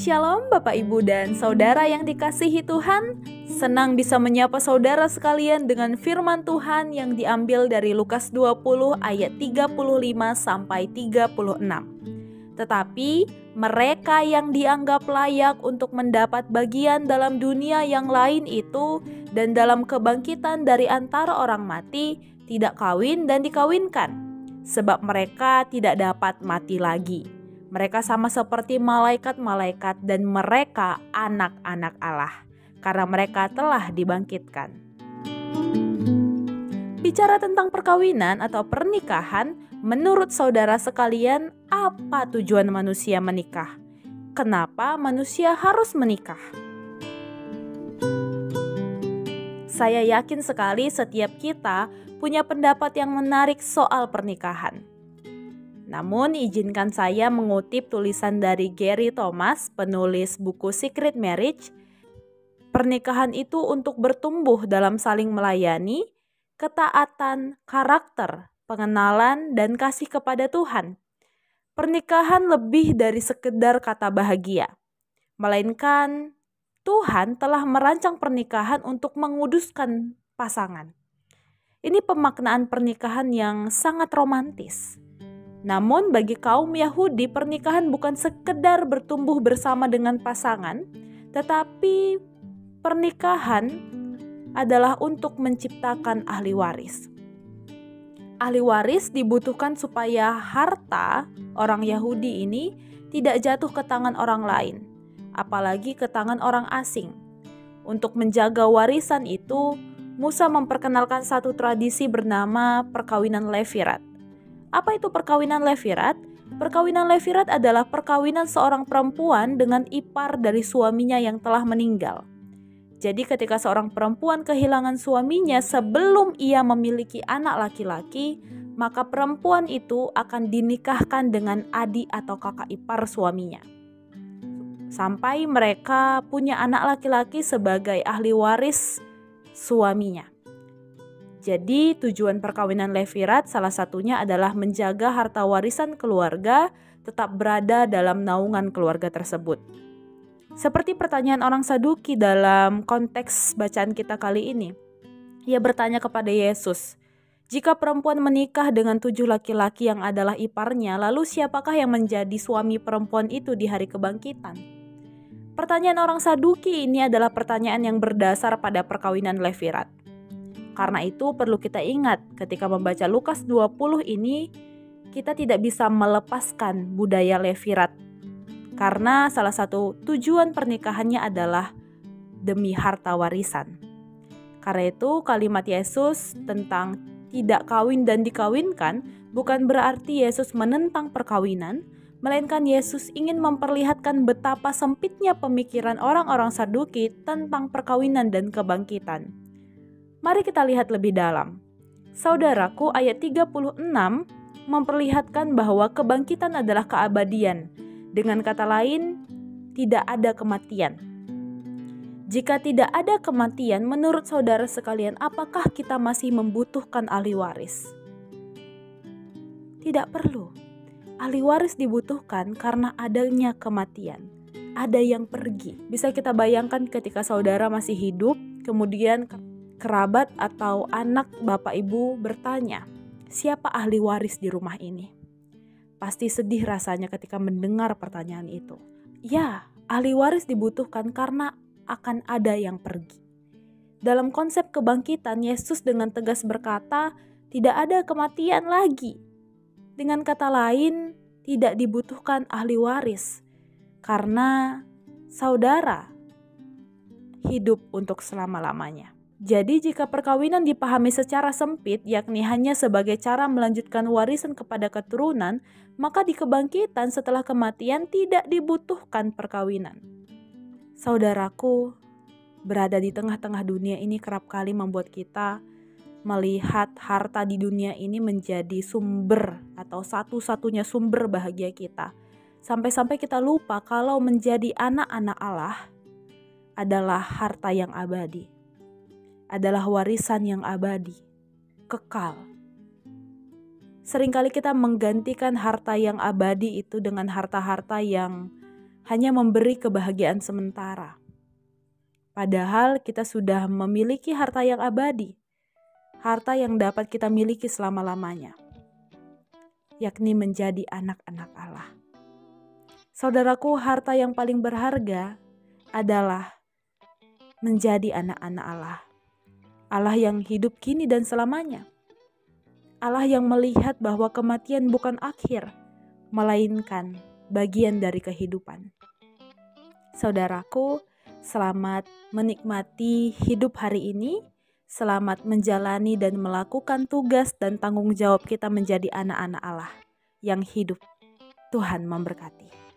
Shalom Bapak Ibu dan Saudara yang dikasihi Tuhan. Senang bisa menyapa saudara sekalian dengan firman Tuhan yang diambil dari Lukas 20 ayat 35 sampai 36. Tetapi mereka yang dianggap layak untuk mendapat bagian dalam dunia yang lain itu dan dalam kebangkitan dari antara orang mati tidak kawin dan dikawinkan, sebab mereka tidak dapat mati lagi. Mereka sama seperti malaikat-malaikat dan mereka anak-anak Allah, karena mereka telah dibangkitkan. Bicara tentang perkawinan atau pernikahan, menurut saudara sekalian, apa tujuan manusia menikah? Kenapa manusia harus menikah? Saya yakin sekali setiap kita punya pendapat yang menarik soal pernikahan. Namun izinkan saya mengutip tulisan dari Gary Thomas, penulis buku Secret Marriage. Pernikahan itu untuk bertumbuh dalam saling melayani, ketaatan, karakter, pengenalan, dan kasih kepada Tuhan. Pernikahan lebih dari sekedar kata bahagia, melainkan Tuhan telah merancang pernikahan untuk menguduskan pasangan. Ini pemaknaan pernikahan yang sangat romantis. Namun bagi kaum Yahudi, pernikahan bukan sekedar bertumbuh bersama dengan pasangan, tetapi pernikahan adalah untuk menciptakan ahli waris. Ahli waris dibutuhkan supaya harta orang Yahudi ini tidak jatuh ke tangan orang lain, apalagi ke tangan orang asing. Untuk menjaga warisan itu, Musa memperkenalkan satu tradisi bernama perkawinan Levirat. Apa itu perkawinan Levirat? Perkawinan Levirat adalah perkawinan seorang perempuan dengan ipar dari suaminya yang telah meninggal. Jadi ketika seorang perempuan kehilangan suaminya sebelum ia memiliki anak laki-laki, maka perempuan itu akan dinikahkan dengan adik atau kakak ipar suaminya. Sampai mereka punya anak laki-laki sebagai ahli waris suaminya. Jadi tujuan perkawinan Levirat salah satunya adalah menjaga harta warisan keluarga tetap berada dalam naungan keluarga tersebut. Seperti pertanyaan orang Saduki dalam konteks bacaan kita kali ini. Ia bertanya kepada Yesus, jika perempuan menikah dengan 7 laki-laki yang adalah iparnya, lalu siapakah yang menjadi suami perempuan itu di hari kebangkitan? Pertanyaan orang Saduki ini adalah pertanyaan yang berdasar pada perkawinan Levirat. Karena itu perlu kita ingat ketika membaca Lukas 20 ini, kita tidak bisa melepaskan budaya Levirat. Karena salah satu tujuan pernikahannya adalah demi harta warisan. Karena itu kalimat Yesus tentang tidak kawin dan dikawinkan bukan berarti Yesus menentang perkawinan, melainkan Yesus ingin memperlihatkan betapa sempitnya pemikiran orang-orang Saduki tentang perkawinan dan kebangkitan. Mari kita lihat lebih dalam. Saudaraku, ayat 36 memperlihatkan bahwa kebangkitan adalah keabadian. Dengan kata lain, tidak ada kematian. Jika tidak ada kematian, menurut saudara sekalian, apakah kita masih membutuhkan ahli waris? Tidak perlu. Ahli waris dibutuhkan karena adanya kematian. Ada yang pergi. Bisa kita bayangkan ketika saudara masih hidup, kemudian kerabat atau anak bapak ibu bertanya, siapa ahli waris di rumah ini? Pasti sedih rasanya ketika mendengar pertanyaan itu. Ya, ahli waris dibutuhkan karena akan ada yang pergi. Dalam konsep kebangkitan, Yesus dengan tegas berkata, tidak ada kematian lagi. Dengan kata lain, tidak dibutuhkan ahli waris karena saudara hidup untuk selama-lamanya. Jadi jika perkawinan dipahami secara sempit, yakni hanya sebagai cara melanjutkan warisan kepada keturunan, maka di kebangkitan setelah kematian tidak dibutuhkan perkawinan. Saudaraku, berada di tengah-tengah dunia ini kerap kali membuat kita melihat harta di dunia ini menjadi sumber atau satu-satunya sumber bahagia kita. Sampai-sampai kita lupa kalau menjadi anak-anak Allah adalah harta yang abadi. Adalah warisan yang abadi, kekal. Seringkali kita menggantikan harta yang abadi itu dengan harta-harta yang hanya memberi kebahagiaan sementara. Padahal kita sudah memiliki harta yang abadi, harta yang dapat kita miliki selama-lamanya, yakni menjadi anak-anak Allah. Saudaraku, harta yang paling berharga adalah menjadi anak-anak Allah. Allah yang hidup kini dan selamanya. Allah yang melihat bahwa kematian bukan akhir, melainkan bagian dari kehidupan. Saudaraku, selamat menikmati hidup hari ini. Selamat menjalani dan melakukan tugas dan tanggung jawab kita menjadi anak-anak Allah yang hidup. Tuhan memberkati.